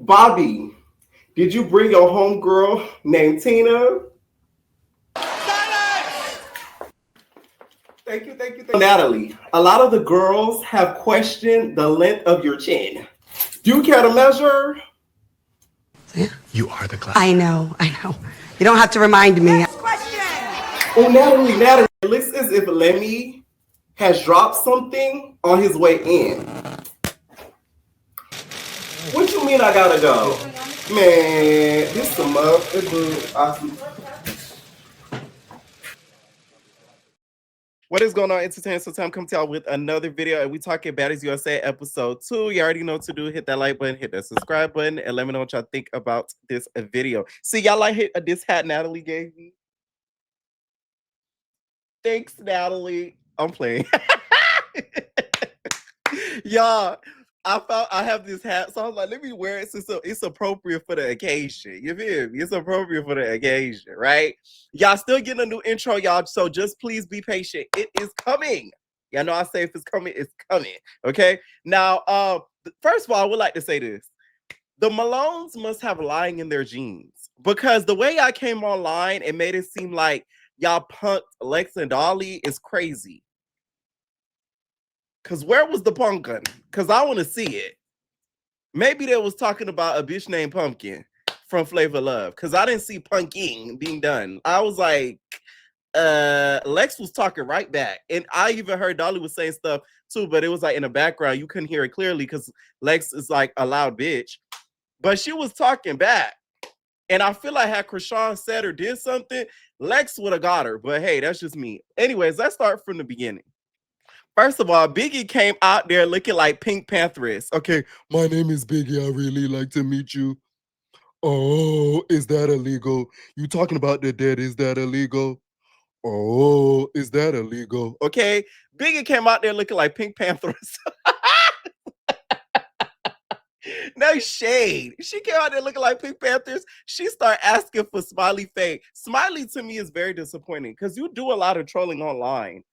Bobby, did you bring your homegirl named Tina? Thank you, thank you, thank you. Natalie, a lot of the girls have questioned the length of your chin. Do you care to measure? You are the class. I know. You don't have to remind me. Oh, Natalie, it looks as if Lemmy has dropped something on his way in. What you mean I gotta go? Man, this some What is going on, entertainment? So time come to y'all with another video, and we talking Baddies USA episode 2. You already know what to do. Hit that like button, hit that subscribe button, and let me know what y'all think about this video. See, y'all like this hat Natalie gave me? Thanks, Natalie. I'm playing. Y'all, I have this hat, so I was like, let me wear it since it's appropriate for the occasion. You feel me? It's appropriate for the occasion, right? Y'all still getting a new intro, y'all, so just please be patient. It is coming. Y'all know I say if it's coming, it's coming. Okay. Now, first of all, I would like to say this. The Malones must have lying in their genes, because the way I came online and made it seem like y'all punked Lex and Dolly is crazy. Because where was the pumpkin? Because I want to see it. Maybe they was talking about a bitch named Pumpkin from Flavor Love. Because I didn't see punking being done. I was like, Lex was talking right back. And I even heard Dolly was saying stuff too, but it was like in the background. You couldn't hear it clearly because Lex is like a loud bitch. But she was talking back. And I feel like had Krishan said or did something, Lex would have got her. But hey, that's just me. Anyways, let's start from the beginning. First of all, Biggie came out there looking like Pink Pantheress. Okay, my name is Biggie. I really like to meet you. Oh, is that illegal? You talking about the dead? Is that illegal? Oh, is that illegal? Okay, Biggie came out there looking like Pink Pantheress. No shade. She came out there looking like Pink Panthers. She started asking for Smiley Faye. Smiley to me is very disappointing because you do a lot of trolling online.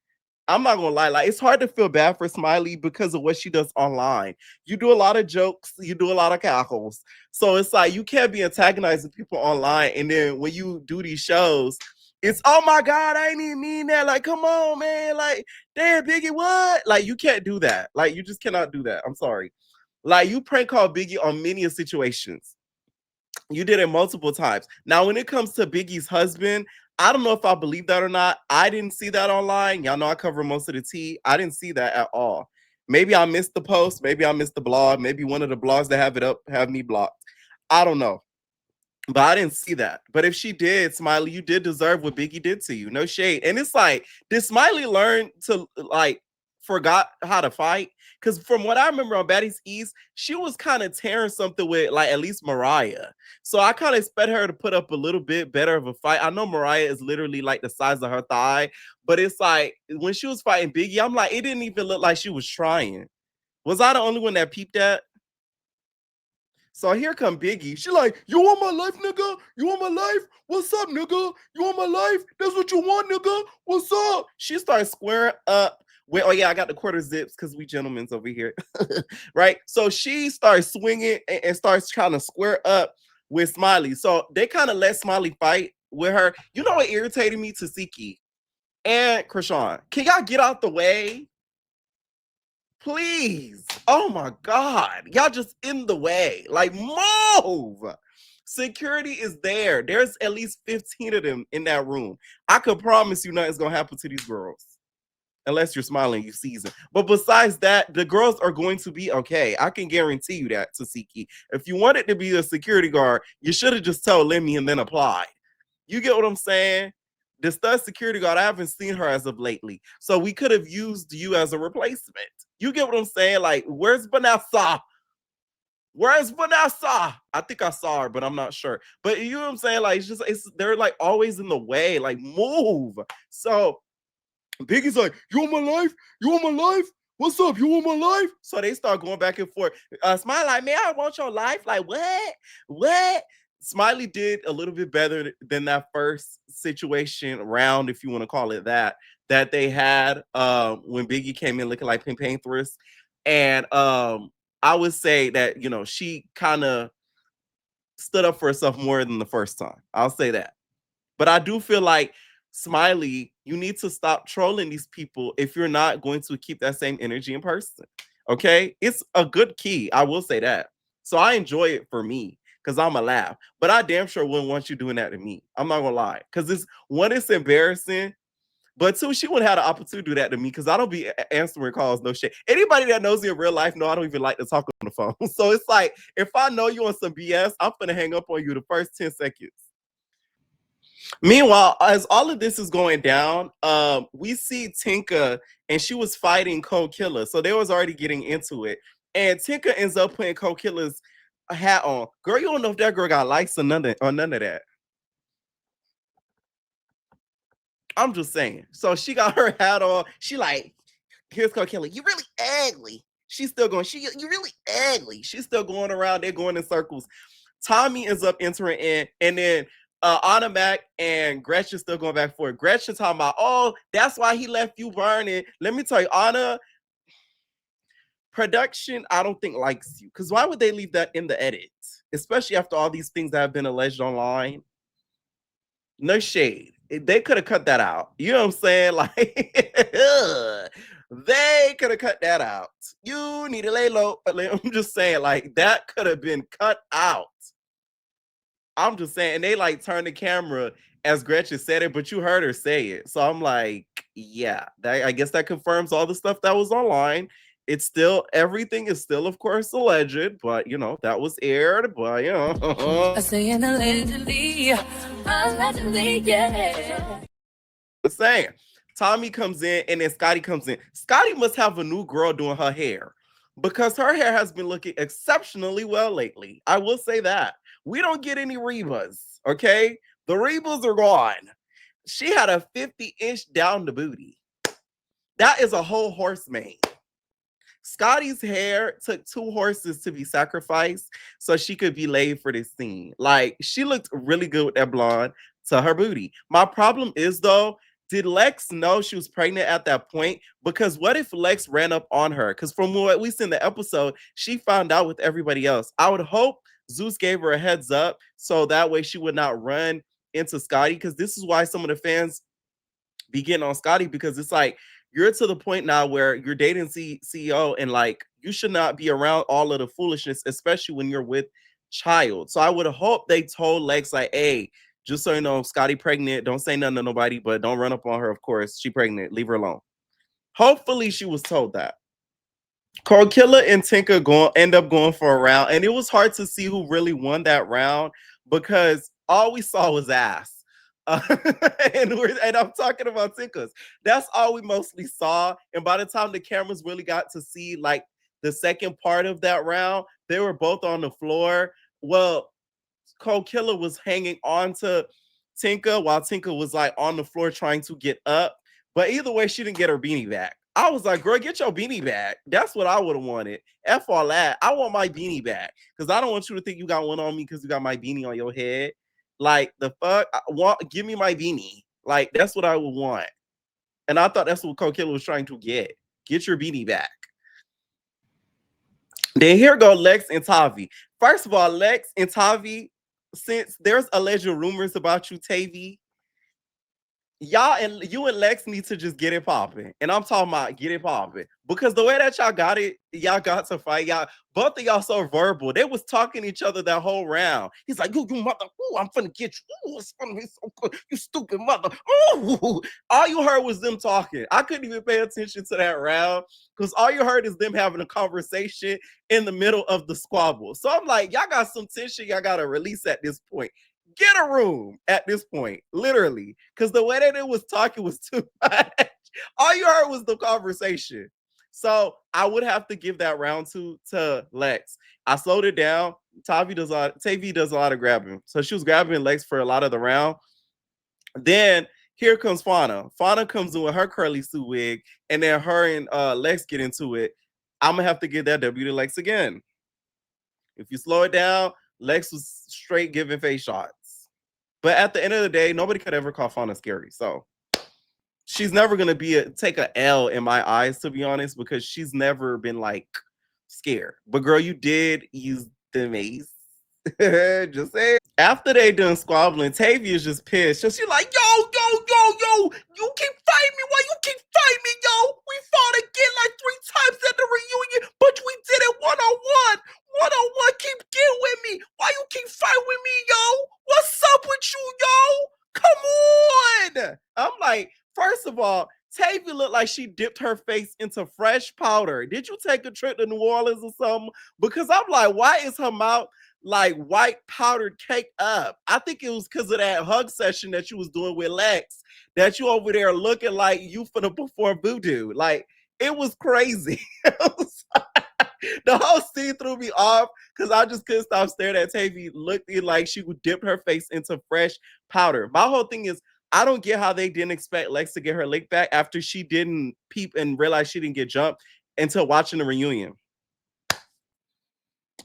I'm not gonna lie, like it's hard to feel bad for Smiley because of what she does online. You do a lot of jokes, you do a lot of cackles. So it's like you can't be antagonizing people online, and then when you do these shows, it's oh my god, I ain't even mean that. Like, come on, man. Like, damn, Biggie, what? Like, you can't do that. Like, you just cannot do that. I'm sorry. Like, you prank call Biggie on many situations. You did it multiple times. Now, when it comes to Biggie's husband, I don't know if I believe that or not. I didn't see that online. Y'all know I cover most of the tea. I didn't see that at all. Maybe I missed the post. Maybe I missed the blog. Maybe one of the blogs that have it up have me blocked. I don't know. But I didn't see that. But if she did, Smiley, you did deserve what Biggie did to you. No shade. And it's like, did Smiley learn to like forgot how to fight? Because from what I remember on Baddies East, she was kind of tearing something with like at least Mariah. So I kind of expect her to put up a little bit better of a fight. I know Mariah is literally like the size of her thigh, but it's like when she was fighting Biggie, I'm like, it didn't even look like she was trying. Was I the only one that peeped that? So here come Biggie. She like, you want my life, nigga? You want my life? What's up, nigga? You want my life? That's what you want, nigga? What's up? She starts squaring up with, oh yeah, I got the quarter zips because we gentlemen's over here, right? So she starts swinging and starts trying to square up with Smiley. So they kind of let Smiley fight with her. You know what irritated me? Tasiki and Krishan. Can y'all get out the way? Please. Oh my God. Y'all just in the way. Like, move. Security is there. There's at least 15 of them in that room. I could promise you nothing's going to happen to these girls. Unless you're smiling, you season. But besides that, the girls are going to be okay. I can guarantee you that, Tasiki. If you wanted to be a security guard, you should have just told Lemmy and then applied. You get what I'm saying? The stud security guard, I haven't seen her as of lately. So we could have used you as a replacement. You get what I'm saying? Like, where's Vanessa? Where's Vanessa? I think I saw her, but I'm not sure. But you know what I'm saying? Like, they're like always in the way. Like, move. So Biggie's like, you want my life? You want my life? What's up? You want my life? So they start going back and forth. Smiley like, man, I want your life. Like, what? What? Smiley did a little bit better than that first situation round, if you want to call it that they had when Biggie came in looking like Pink Pantheress. And I would say that, you know, she kind of stood up for herself more than the first time. I'll say that. But I do feel like Smiley, you need to stop trolling these people if you're not going to keep that same energy in person. Okay? It's a good key. I will say that. So I enjoy it for me because I'm a laugh. But I damn sure wouldn't want you doing that to me. I'm not gonna lie. Because it's embarrassing. But two, she wouldn't have the opportunity to do that to me because I don't be answering calls, no shit. Anybody that knows me in real life know I don't even like to talk on the phone. So it's like, if I know you on some BS, I'm gonna hang up on you the first 10 seconds. Meanwhile, as all of this is going down, we see Tinka and she was fighting Cold Killer. So they was already getting into it. And Tinka ends up putting Cold Killer's hat on. Girl, you don't know if that girl got lights or none of that. I'm just saying. So she got her hat on. She like, here's Cold Killer. You really ugly. She's still going, you really ugly. She's still going around. They're going in circles. Tommy ends up entering in, and then Anna Mac and Gretchen still going back and forth. Gretchen talking about, oh, that's why he left you burning. Let me tell you, Anna, production, I don't think likes you. Because why would they leave that in the edit? Especially after all these things that have been alleged online. No shade. They could have cut that out. You know what I'm saying? Like, they could have cut that out. You need to lay low. I'm just saying, like, that could have been cut out. I'm just saying, and they like turned the camera as Gretchen said it, but you heard her say it. So I'm like, yeah, I guess that confirms all the stuff that was online. It's still, everything is still, of course, alleged, but you know, that was aired, but you know. I say allegedly, yeah. The same. Tommy comes in and then Scotty comes in. Scotty must have a new girl doing her hair because her hair has been looking exceptionally well lately. I will say that. We don't get any Rebas, okay? The Rebas are gone. She had a 50-inch down the booty. That is a whole horse mane. Scotty's hair took 2 horses to be sacrificed so she could be laid for this scene. Like, she looked really good with that blonde to her booty. My problem is, though, did Lex know she was pregnant at that point? Because what if Lex ran up on her? Because from what we see in the episode, she found out with everybody else. I would hope Zeus gave her a heads up so that way she would not run into Scotty, because this is why some of the fans be getting on Scotty, because it's like, you're to the point now where you're dating CEO and like you should not be around all of the foolishness, especially when you're with child. So I would hope they told Lex like, hey, just so you know, Scotty pregnant. Don't say nothing to nobody, but don't run up on her. Of course, she pregnant. Leave her alone. Hopefully she was told that. Cold Killer and Tinka end up going for a round, and it was hard to see who really won that round because all we saw was ass. Uh, and I'm talking about Tinkas. That's all we mostly saw. And by the time the cameras really got to see like the second part of that round, they were both on the floor. Well, Cold Killer was hanging on to Tinka while Tinka was like on the floor trying to get up. But either way, she didn't get her beanie back. I was like, girl, get your beanie back. That's what I would have wanted. F all that. I want my beanie back. Because I don't want you to think you got one on me because you got my beanie on your head. Like, the fuck? Give me my beanie. Like, that's what I would want. And I thought that's what Cold Killer was trying to get. Get your beanie back. Then here go Lex and Tavi. First of all, Lex and Tavi, since there's alleged rumors about you, Tavi, y'all and you and Lex need to just get it popping. And I'm talking about get it popping. Because the way that y'all got to fight, both of y'all so verbal. They was talking to each other that whole round. He's like, you mother, ooh, I'm finna get you. Ooh, it's gonna be so good. You stupid mother. Ooh. All you heard was them talking. I couldn't even pay attention to that round because all you heard is them having a conversation in the middle of the squabble. So I'm like, y'all got some tension y'all gotta release at this point. Get a room at this point, literally, because the way that it was talking was too much. All you heard was the conversation. So I would have to give that round to Lex. I slowed it down. Tavi does a lot of grabbing. So she was grabbing Lex for a lot of the round. Then here comes Fauna. Fauna comes in with her curly suit wig, and then her and Lex get into it. I'm gonna have to give that W to Lex again. If you slow it down, Lex was straight giving face shots. But at the end of the day, nobody could ever call Fauna scary. So she's never gonna take a L in my eyes, to be honest, because she's never been like scared. But girl, you did use the mace. Just say. After they done squabbling, Tavi is just pissed. So she's like, yo, you keep fighting me. Why you keep fighting me, yo? We fought again like 3 times at the reunion, but we did it one-on-one. One-on-one, keep getting with me. Why you keep fighting with me, yo? What's up with you, yo? Come on. I'm like, first of all, Tavi looked like she dipped her face into fresh powder. Did you take a trip to New Orleans or something? Because I'm like, why is her mouth like white powdered cake up? I think it was because of that hug session that you was doing with Lex, that you over there looking like you finna perform voodoo. Like, it was crazy. The whole scene threw me off because I just couldn't stop staring at Tavi, looking like she would dip her face into fresh powder. My whole thing is, I don't get how they didn't expect Lex to get her lick back after she didn't peep and realize she didn't get jumped until watching the reunion.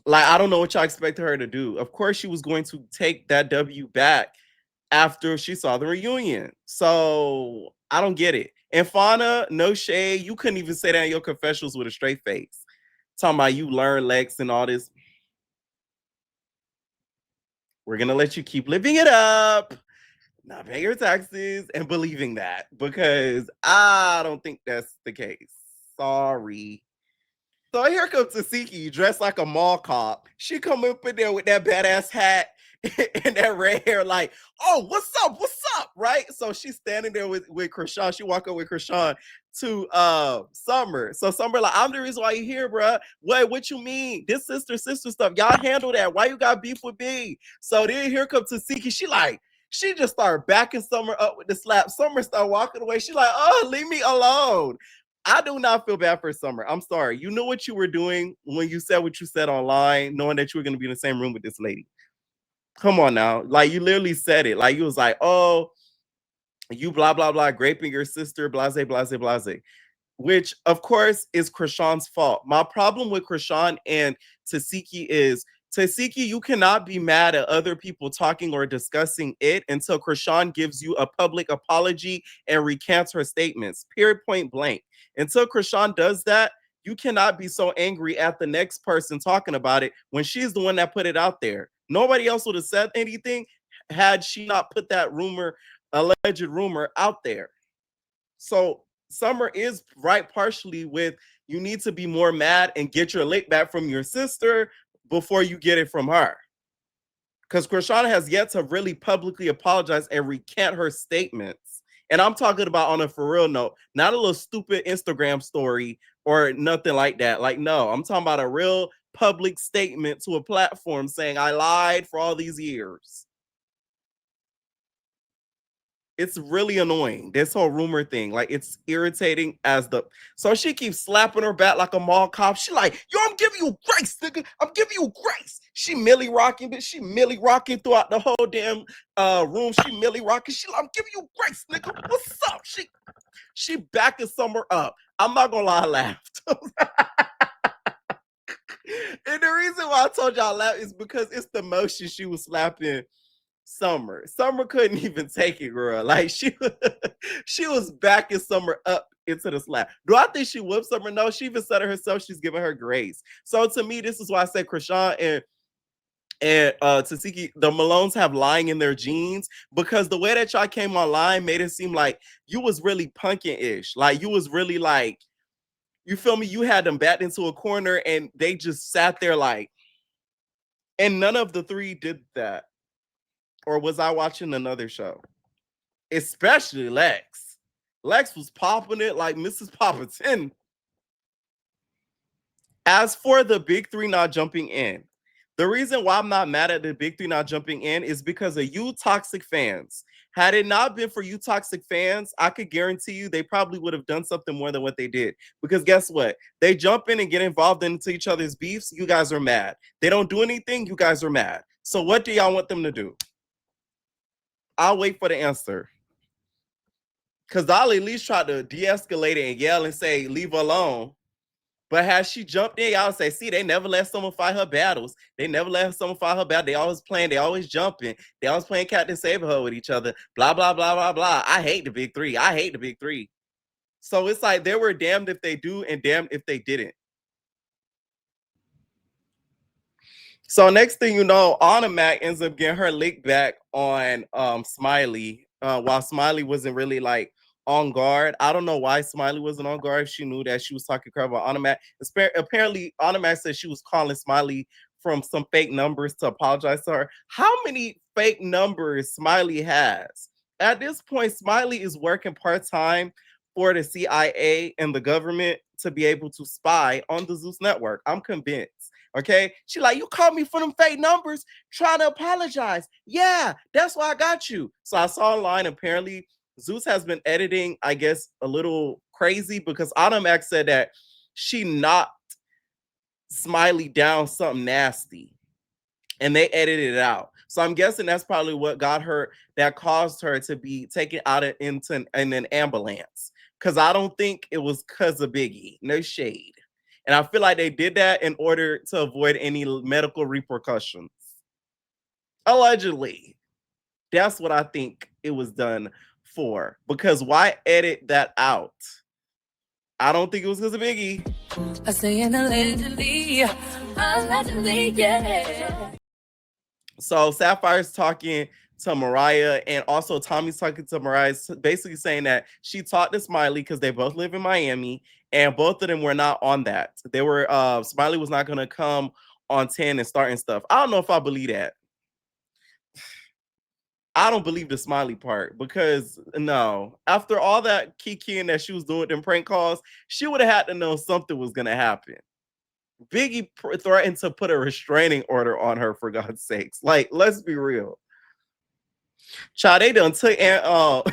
Like, I don't know what y'all expected her to do. Of course, she was going to take that W back after she saw the reunion. So I don't get it. And Fauna, no shade. You couldn't even say that in your confessionals with a straight face. Talking about you learn Lex and all this. We're going to let you keep living it up, not paying your taxes, and believing that, because I don't think that's the case. Sorry. So here comes Tasiki dressed like a mall cop. She come up in there with that badass hat and that red hair, like, oh, what's up? What's up? Right? So she's standing there with Krishan. She walk up with Krishan to Summer. So Summer, like, I'm the reason why you here, bruh. What you mean? This sister stuff. Y'all handle that. Why you got beef with me? So then here comes Tasiki. She just started backing Summer up with the slap. Summer started walking away. She like, oh, leave me alone. I do not feel bad for Summer. I'm sorry. You knew what you were doing when you said what you said online, knowing that you were going to be in the same room with this lady. Come on now. Like, you literally said it. Like, you was like, oh, you blah, blah, blah, graping your sister, blase, blase, blase. Which, of course, is Krishan's fault. My problem with Krishan and Tasiki is, Tasiki, you cannot be mad at other people talking or discussing it until Krishan gives you a public apology and recants her statements. Period, point blank. Until Krishan does that, you cannot be so angry at the next person talking about it when she's the one that put it out there. Nobody else would have said anything had she not put that alleged rumor out there. So Summer is right partially with, you need to be more mad and get your lick back from your sister before you get it from her. Because Krishan has yet to really publicly apologize and recant her statements. And I'm talking about on a for real note, not a little stupid Instagram story or nothing like that. Like, no, I'm talking about a real public statement to a platform saying, I lied for all these years. It's really annoying, this whole rumor thing. Like, it's irritating as the. So she keeps slapping her back like a mall cop. She like, yo, I'm giving you grace, nigga. I'm giving you grace. She Millie rocking, but she Millie rocking throughout the whole damn room. She Millie rocking. She like, I'm giving you grace, nigga. What's up? She backing Summer up. I'm not gonna lie, I laughed. And the reason why I told y'all I laughed is because it's the motion she was slapping Summer. Summer couldn't even take it, girl. Like, she was backing Summer up into the slap. Do I think she whooped Summer? No, she even said it herself. She's giving her grace. So to me, this is why I said Krishan and Tasiki, the Malones have lying in their genes, because the way that y'all came online made it seem like you was really punking-ish. Like, you was really like, you feel me? You had them backed into a corner and they just sat there like, and none of the three did that. Or was I watching another show? Especially Lex. Lex was popping it like Mrs. Popperton. As for the big three not jumping in, the reason why I'm not mad at the big three not jumping in is because of you toxic fans. Had it not been for you toxic fans, I could guarantee you they probably would have done something more than what they did. Because guess what? They jump in and get involved into each other's beefs. You guys are mad. They don't do anything. You guys are mad. So what do y'all want them to do? I'll wait for the answer. Because I'll at least try to de-escalate it and yell and say, leave her alone. But has she jumped in, y'all say, see, they never let someone fight her battles. They never let someone fight her battle. They always playing, they always jumping. They always playing Captain Save Her with each other. Blah, blah, blah, blah, blah. I hate the big three. I hate the big three. So it's like they were damned if they do and damned if they didn't. So next thing you know, Automac ends up getting her lick back on Smiley, while Smiley wasn't really like on guard. I don't know why Smiley wasn't on guard. She knew that she was talking crap about Automac. Apparently, Automac said she was calling Smiley from some fake numbers to apologize to her. How many fake numbers Smiley has? At this point, Smiley is working part-time for the CIA and the government to be able to spy on the Zeus network. I'm convinced. Okay. She like, you called me for them fake numbers, trying to apologize. Yeah, that's why I got you. So I saw online, apparently, Zeus has been editing, I guess, a little crazy because Automac said that she knocked Smiley down something nasty and they edited it out. So I'm guessing that's probably what got her, that caused her to be taken out into in an ambulance. Because I don't think it was because of Biggie. No shade. And I feel like they did that in order to avoid any medical repercussions. Allegedly. That's what I think it was done for. Because why edit that out? I don't think it was because of Biggie. I say allegedly, yeah. So Sapphire's talking to Mariah, and also Tommy's talking to Mariah, basically saying that she talked to Smiley because they both live in Miami, and both of them were not on that. They were Smiley was not gonna come on 10 and starting stuff. I don't know if I believe that. I don't believe the Smiley part because no, after all that kikiing that she was doing them prank calls, she would have had to know something was gonna happen. Biggie threatened to put a restraining order on her, for God's sakes. Like, let's be real. Child, they done took and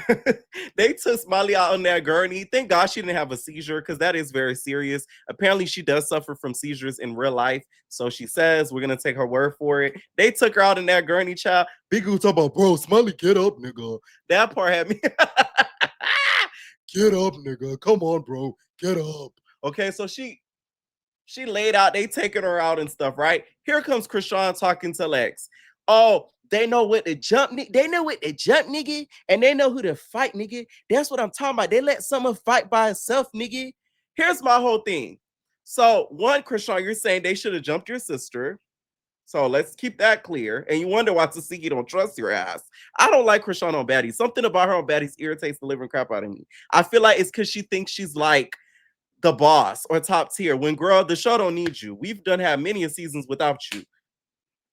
they took Smiley out on that gurney. Thank God she didn't have a seizure because that is very serious. Apparently, she does suffer from seizures in real life. So she says we're gonna take her word for it. They took her out in that gurney, child. Biggie was talking about, bro, Smiley, get up, nigga. That part had me. Get up, nigga. Come on, bro. Get up. Okay, so she laid out, they taking her out and stuff, right? Here comes Krishan talking to Lex. Oh, they know what to jump, they know what to jump, nigga, and they know who to fight, nigga. That's what I'm talking about. They let someone fight by herself, nigga. Here's my whole thing. So, one, Krishan, you're saying they should have jumped your sister. So let's keep that clear. And you wonder why Tasiki don't trust your ass. I don't like Krishan on Baddies. Something about her on Baddies irritates the living crap out of me. I feel like it's because she thinks she's like the boss or top tier. When girl, the show don't need you. We've done had many seasons without you.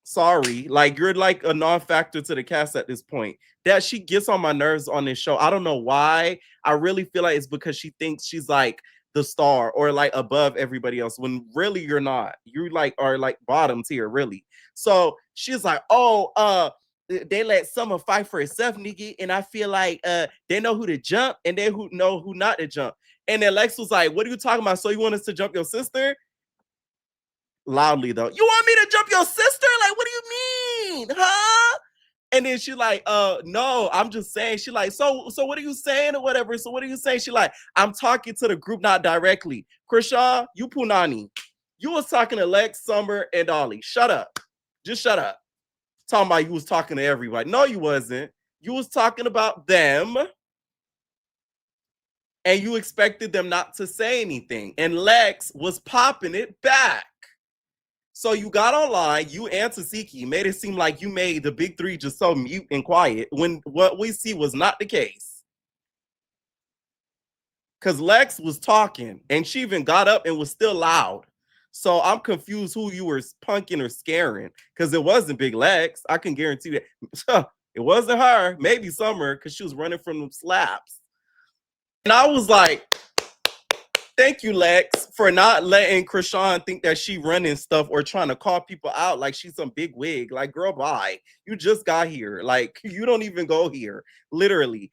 Sorry, like you're like a non-factor to the cast at this point. That she gets on my nerves on this show. I don't know why. I really feel like it's because she thinks she's like the star or like above everybody else when really you're not. You like are like bottom tier, really. So she's like, oh, they let Summer fight for herself, nigga. And I feel like they know who to jump and they who know who not to jump. And then Lex was like, what are you talking about? So you want us to jump your sister? Loudly though. You want me to jump your sister? Like, what do you mean? Huh? And then she like, no, I'm just saying. She like, so what are you saying or whatever? So what are you saying? She like, I'm talking to the group, not directly. Krishan, you punani. You was talking to Lex, Summer, and Ollie. Shut up. Just shut up. Talking about you was talking to everybody. No, you wasn't. You was talking about them. And you expected them not to say anything. And Lex was popping it back. So you got online, you and Tasiki made it seem like you made the big three just so mute and quiet when what we see was not the case. Because Lex was talking and she even got up and was still loud. So I'm confused who you were punking or scaring because it wasn't Big Lex. I can guarantee that. It wasn't her. Maybe Summer because she was running from them slaps. And I was like, thank you, Lex, for not letting Krishan think that she running stuff or trying to call people out like she's some big wig. Like, girl, bye. You just got here. Like, you don't even go here, literally.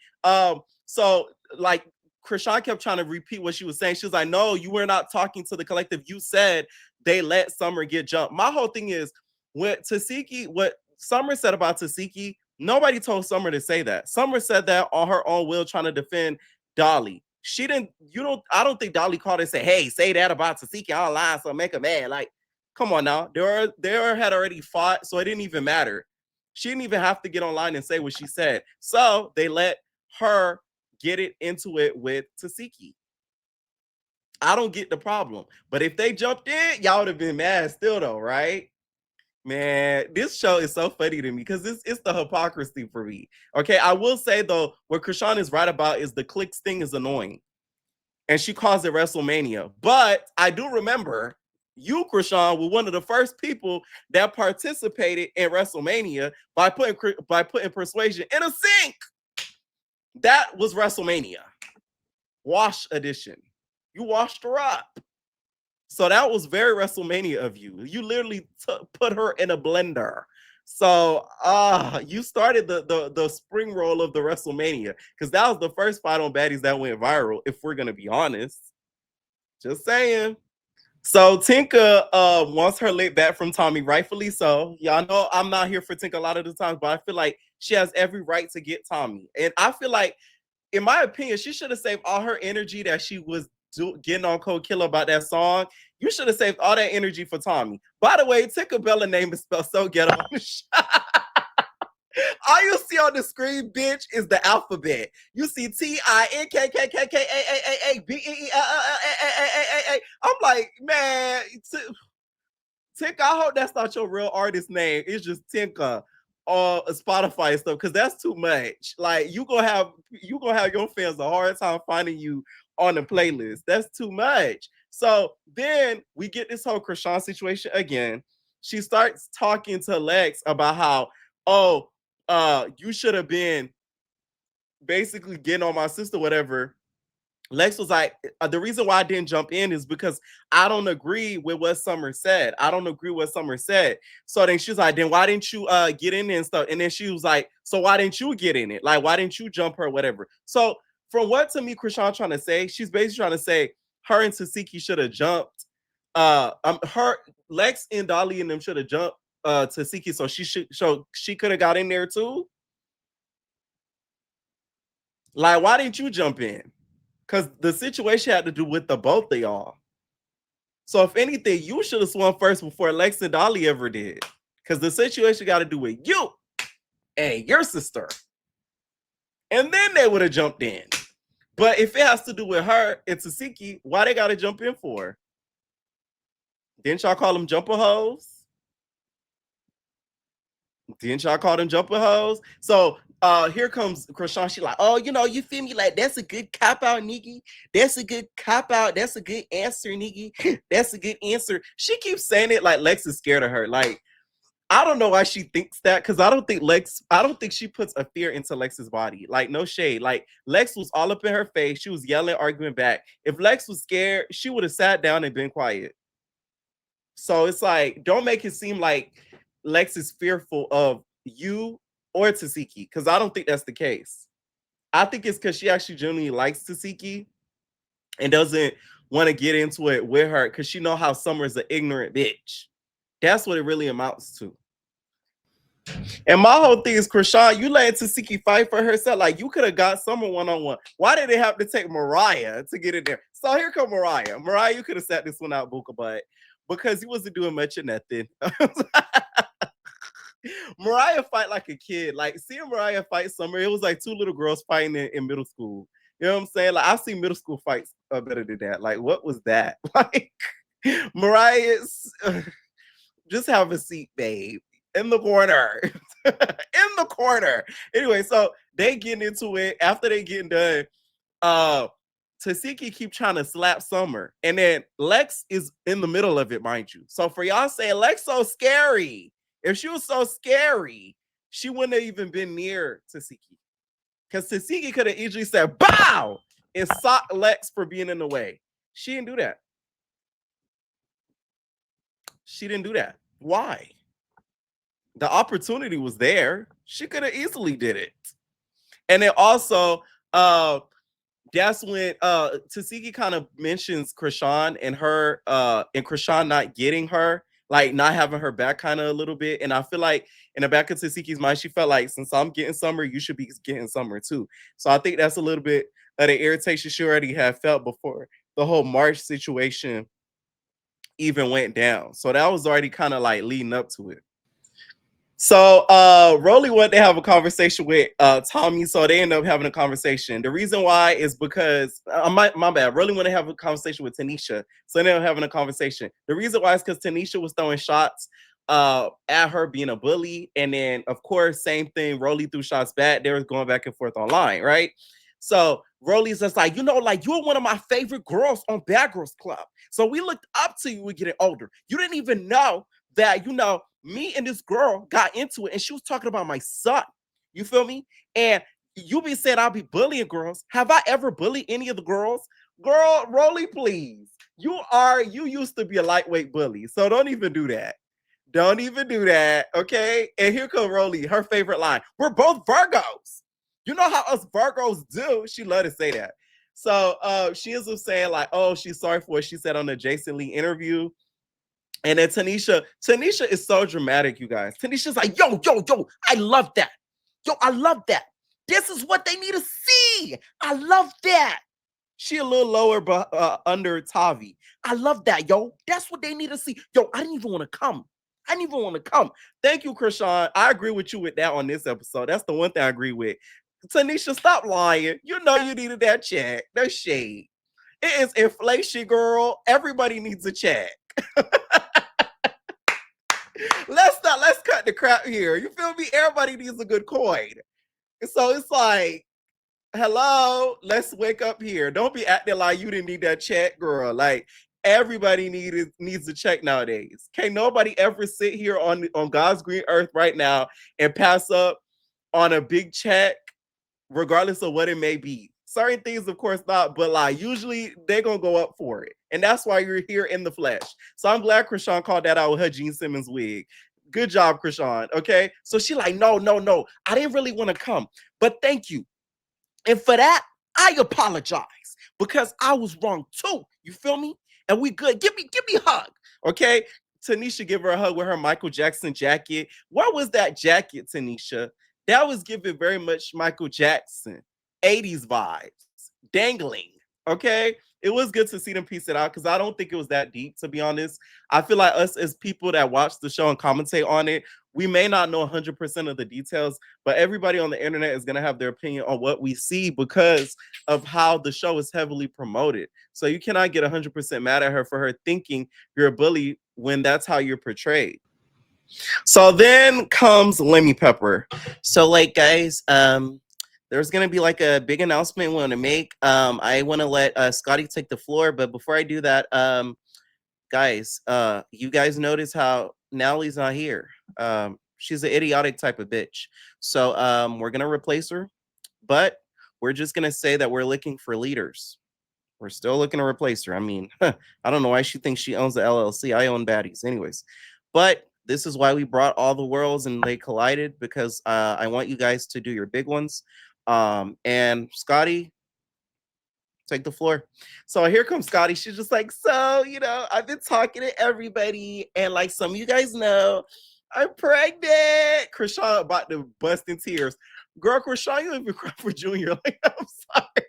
So like Krishan kept trying to repeat what she was saying. She was like, no, you were not talking to the collective. You said they let Summer get jumped. My whole thing is what Summer said about Tasiki, nobody told Summer to say that. Summer said that on her own will, trying to defend Dolly. I don't think Dolly called and said, hey, say that about Tasiki online, so make her mad. Like, come on now. They had already fought, so it didn't even matter. She didn't even have to get online and say what she said. So they let her get it into it with Tasiki. I don't get the problem. But if they jumped in, y'all would have been mad still, though, right? Man, this show is so funny to me because it's the hypocrisy for me. Okay, I will say though, what Krishan is right about is the clicks thing is annoying, and she calls it WrestleMania. But I do remember you, Krishan, were one of the first people that participated in WrestleMania by putting Persuasion in a sink. That was WrestleMania, Wash Edition. You washed her up. So that was very WrestleMania of you. You literally put her in a blender. So you started the spring roll of the WrestleMania because that was the first fight on Baddies that went viral, if we're gonna be honest. Just saying. So Tinka wants her lit back from Tommy, rightfully so. Y'all know I'm not here for Tinka a lot of the times, but I feel like she has every right to get Tommy. And I feel like, in my opinion, she should have saved all her energy that she was getting on Cold Killer about that song. You should have saved all that energy for Tommy. By the way, Tinka Bella name is spelled so ghetto on the show. All you see on the screen, bitch, is the alphabet. You see TINKKKKAAABEELLLAAAA. I'm like, man, Tinka, I hope that's not your real artist name. It's just Tinka on Spotify and stuff, because that's too much. Like you gonna have your fans a hard time finding you on the playlist. That's too much. So then we get this whole Krishan situation again. She starts talking to Lex about how, oh, you should have been basically getting on my sister, whatever. Lex was like, the reason why I didn't jump in is because I don't agree with what Summer said. I don't agree with what Summer said. So then she's like, then why didn't you get in there and stuff? And then she was like, so why didn't you get in it? Like, why didn't you jump her, whatever? So from what to me, Krishan trying to say, she's basically trying to say her and Tasiki should have jumped. Her Lex and Dolly and them should have jumped Tasiki, so she could have got in there too. Like, why didn't you jump in? Because the situation had to do with the both of y'all. So if anything, you should have swung first before Lex and Dolly ever did. Because the situation got to do with you and your sister. And then they would have jumped in. But if it has to do with her and Tasiki, why they got to jump in for? Didn't y'all call them jumper hoes? Didn't y'all call them jumper hoes? So here comes Krishan. She like, oh, you feel me? Like, that's a good cop out, nigga. That's a good cop out. That's a good answer, nigga. That's a good answer. She keeps saying it like Lex is scared of her. Like, I don't know why she thinks that, because I don't think she puts a fear into Lex's body. Like, no shade. Like, Lex was all up in her face. She was yelling, arguing back. If Lex was scared, she would have sat down and been quiet. So it's like, don't make it seem like Lex is fearful of you or Tasiki, because I don't think that's the case. I think it's because she actually genuinely likes Tasiki and doesn't want to get into it with her because she know how Summer's an ignorant bitch. That's what it really amounts to. And my whole thing is, Krishan, you let Tasiki fight for herself. Like, you could have got Summer one-on-one. Why did they have to take Mariah to get in there? So here come Mariah. Mariah, you could have sat this one out, Buka, but because he wasn't doing much of nothing. Mariah fight like a kid. Like, seeing Mariah fight Summer, it was like two little girls fighting in middle school. You know what I'm saying? Like, I've seen middle school fights better than that. Like, what was that? Like, Mariah's just have a seat, babe. In the corner. In the corner. Anyway, so they getting into it. After they getting done, Tasiki keep trying to slap Summer. And then Lex is in the middle of it, mind you. So for y'all saying Lex so scary, if she was so scary, she wouldn't have even been near Tasiki. Because Tasiki could have easily said, bow! And socked Lex for being in the way. She didn't do that. She didn't do that. Why? The opportunity was there. She could have easily did it. And then also, that's when Tasiki kind of mentions Krishan and her and Krishan not getting her, like not having her back kind of a little bit. And I feel like in the back of Tasiki's mind, she felt like, since I'm getting Summer, you should be getting Summer too. So I think that's a little bit of the irritation she already had felt before the whole March situation even went down. So that was already kind of like leading up to it. So Roly wanted to have a conversation with Tommy, so they ended up having a conversation. The reason why is because my bad. Roly wanted to have a conversation with Tanisha, so they ended up having a conversation. The reason why is because Tanisha was throwing shots at her being a bully. And then, of course, same thing, Roly threw shots back. They were going back and forth online, right? So Roly's just like, like you're one of my favorite girls on Bad Girls Club. So we looked up to you when getting older. You didn't even know that, me and this girl got into it and she was talking about my son. You feel me? And you be saying I'll be bullying girls. Have I ever bullied any of the girls? Girl, Roly, please. You used to be a lightweight bully. So don't even do that. Don't even do that. Okay. And here comes Roly, her favorite line. We're both Virgos. You know how us Virgos do. She love to say that. So she ends up saying, like, oh, she's sorry for what she said on the Jason Lee interview. And then Tanisha is so dramatic, you guys. Tanisha's like, yo, I love that. Yo, I love that. This is what they need to see. I love that. She a little lower under Tavi. I love that, yo. That's what they need to see. Yo, I didn't even want to come. Thank you, Krishan. I agree with you with that on this episode. That's the one thing I agree with. Tanisha, stop lying. You know you needed that check. No shade. It is inflation, girl. Everybody needs a check. Let's cut the crap here. You feel me? Everybody needs a good coin. So it's like, hello, let's wake up here. Don't be acting like you didn't need that check, girl. Like everybody needs a check nowadays. Can't nobody ever sit here on God's green earth right now and pass up on a big check, regardless of what it may be. Certain things, of course, not, but like usually they're gonna go up for it. And that's why you're here in the flesh. So I'm glad Krishan called that out with her Gene Simmons wig. Good job, Krishan. Okay. So she like, no. I didn't really want to come, but thank you. And for that, I apologize because I was wrong too. You feel me? And we good. Give me a hug. Okay. Tanisha give her a hug with her Michael Jackson jacket. What was that jacket, Tanisha? That was giving very much Michael Jackson 80s vibes. Dangling. Okay. It was good to see them piece it out because I don't think it was that deep, to be honest. I feel like us as people that watch the show and commentate on it, we may not know 100% of the details, but everybody on the internet is going to have their opinion on what we see because of how the show is heavily promoted. So you cannot get 100% mad at her for her thinking you're a bully when that's how you're portrayed. So then comes Lemmy Pepper. So like, guys, there's gonna be like a big announcement we want to make. I want to let Scotty take the floor, but before I do that, guys, you guys notice how Natalie's not here. She's an idiotic type of bitch. So we're gonna replace her, but we're just gonna say that we're looking for leaders. We're still looking to replace her. I mean, I don't know why she thinks she owns the LLC. I own Baddies, anyways. But this is why we brought all the worlds and they collided because I want you guys to do your big ones. And Scotty, take the floor. So here comes Scotty. She's just like, so, I've been talking to everybody, and like some of you guys know, I'm pregnant. Krishan about to bust in tears. Girl, Krishan, you even cry for Junior. Like, I'm sorry.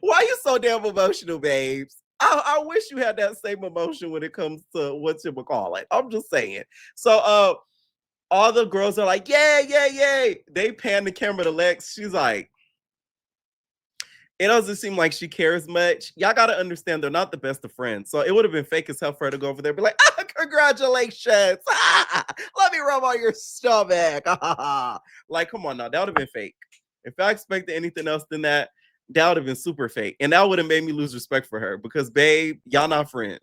Why are you so damn emotional, babes? I wish you had that same emotion when it comes to what you would call it. I'm just saying. So all the girls are like, yay. They pan the camera to Lex. She's like, it doesn't seem like she cares much. Y'all got to understand they're not the best of friends. So it would have been fake as hell for her to go over there and be like, congratulations. Let me rub on your stomach. Like, come on now. That would have been fake. If I expected anything else than that, that would have been super fake. And that would have made me lose respect for her because, babe, y'all not friends.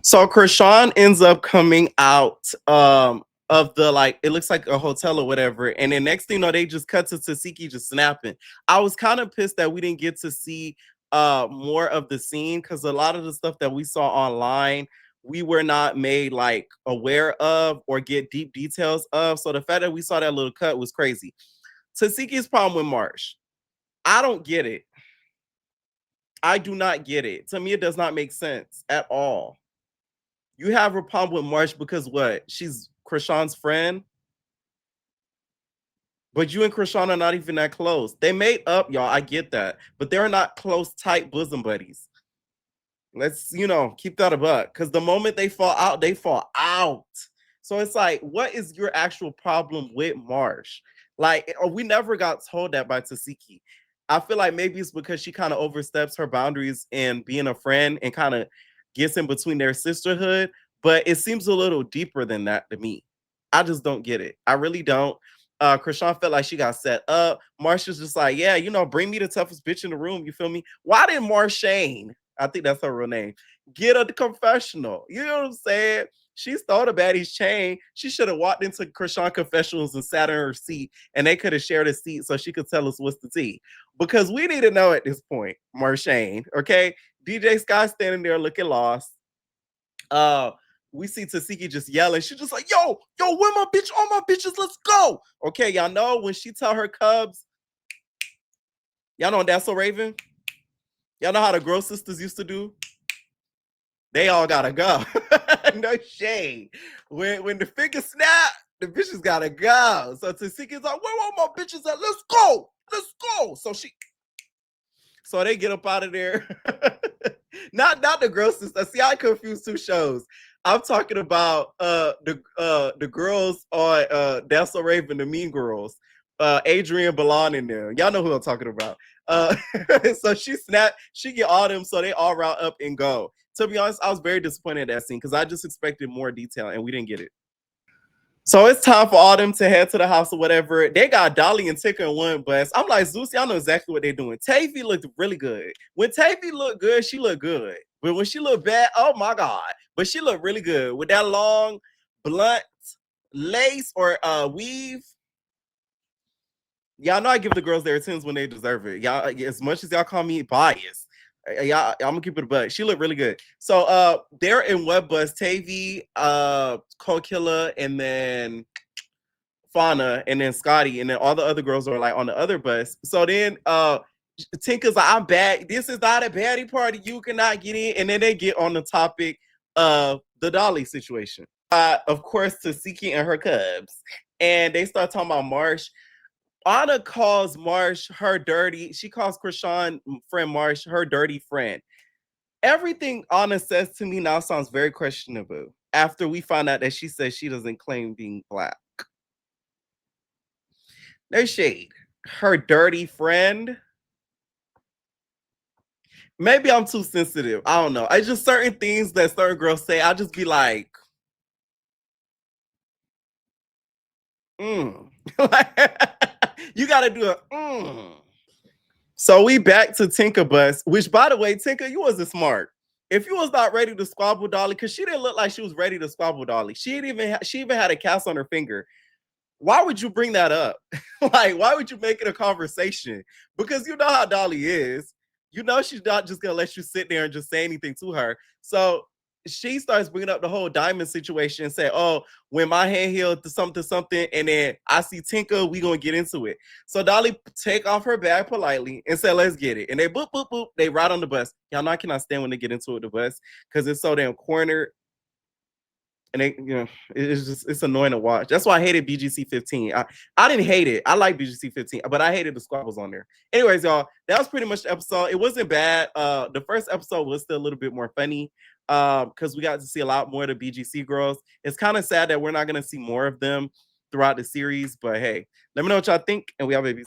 So Krishan ends up coming out of the, like, it looks like a hotel or whatever. And then next thing you know, they just cut to Tasiki just snapping. I was kind of pissed that we didn't get to see more of the scene because a lot of the stuff that we saw online, we were not made like aware of or get deep details of. So the fact that we saw that little cut was crazy. Tasiki's problem with Marsh. I don't get it. I do not get it. To me, it does not make sense at all. You have a problem with Marsh because what? She's Krishan's friend? But you and Krishan are not even that close. They made up, y'all. I get that. But they're not close, tight bosom buddies. Let's, keep that a buck. Because the moment they fall out, they fall out. So it's like, what is your actual problem with Marsh? Like, we never got told that by Tasiki. I feel like maybe it's because she kind of oversteps her boundaries in being a friend and kind of gets in between their sisterhood. but it seems a little deeper than that to me. I just don't get it. I really don't. Krishan felt like she got set up. Marsha's just like, yeah, bring me the toughest bitch in the room. You feel me? Why didn't Marshane, I think that's her real name, get a confessional? You know what I'm saying? She stole the baddie's chain. She should have walked into Krishan confessionals and sat in her seat, and they could have shared a seat so she could tell us what's the tea. Because we need to know at this point, Marshane, okay? DJ Sky standing there looking lost. We see Tasiki just yelling. She's just like, yo, where my bitch? All my bitches, let's go. Okay, y'all know when she tell her cubs, y'all know That's So Raven? Y'all know how the girl sisters used to do? They all gotta go. No shade. When the finger snap, the bitches gotta go. So Tasiki's like, where all my bitches at? Let's go. Let's go. So they get up out of there. not the girl sister. See, I confused two shows. I'm talking about the girls on That's So Raven, the Mean Girls. Adrian Balan in there. Y'all know who I'm talking about. So she snapped, she get all them, so they all route up and go. To be honest, I was very disappointed in that scene because I just expected more detail and we didn't get it. So it's time for all them to head to the house or whatever. They got Dolly and Tinka in one bus. I'm like, Zeus, y'all know exactly what they're doing. Tavi looked really good. When Tavi looked good, she looked good. But when she looked bad, oh my God. But she looked really good with that long, blunt lace or weave. Y'all know I give the girls their attendance when they deserve it. Y'all, as much as y'all call me biased, y'all, I'm gonna keep it a buck. She looked really good. So they're in what bus? Tavi, Coiller, and then Fauna, and then Scotty, and then all the other girls are like on the other bus. So then Tinka's like, I'm bad. This is not a baddie party. You cannot get in. And then they get on the topic of the Dolly situation. Of course, Tasiki and her cubs. And they start talking about Marsh. Anna calls Marsh her dirty. She calls Krishan friend Marsh her dirty friend. Everything Anna says to me now sounds very questionable after we find out that she says she doesn't claim being black. No shade. Her dirty friend. Maybe I'm too sensitive. I don't know. I just certain things that certain girls say, I'll just be like, you gotta do a So we back to Tinka bus, which by the way, Tinka, you wasn't smart. If you was not ready to squabble Dolly, because she didn't look like she was ready to squabble Dolly. She even had a cast on her finger. Why would you bring that up? Like, why would you make it a conversation? Because you know how Dolly is. You know she's not just gonna let you sit there and just say anything to her. So she starts bringing up the whole diamond situation and say, oh, when my hand healed to something, and then I see Tinka, we gonna get into it. So Dolly take off her bag politely and say, let's get it. And they boop, boop, boop, they ride on the bus. Y'all know I cannot stand when they get into it, the bus, because it's so damn cornered. And they, it's annoying to watch. That's why I hated BGC 15. I didn't hate it. I like BGC 15, but I hated the squabbles on there. Anyways, y'all, that was pretty much the episode. It wasn't bad. The first episode was still a little bit more funny because we got to see a lot more of the BGC girls. It's kind of sad that we're not going to see more of them throughout the series, but hey, let me know what y'all think, and we have babies.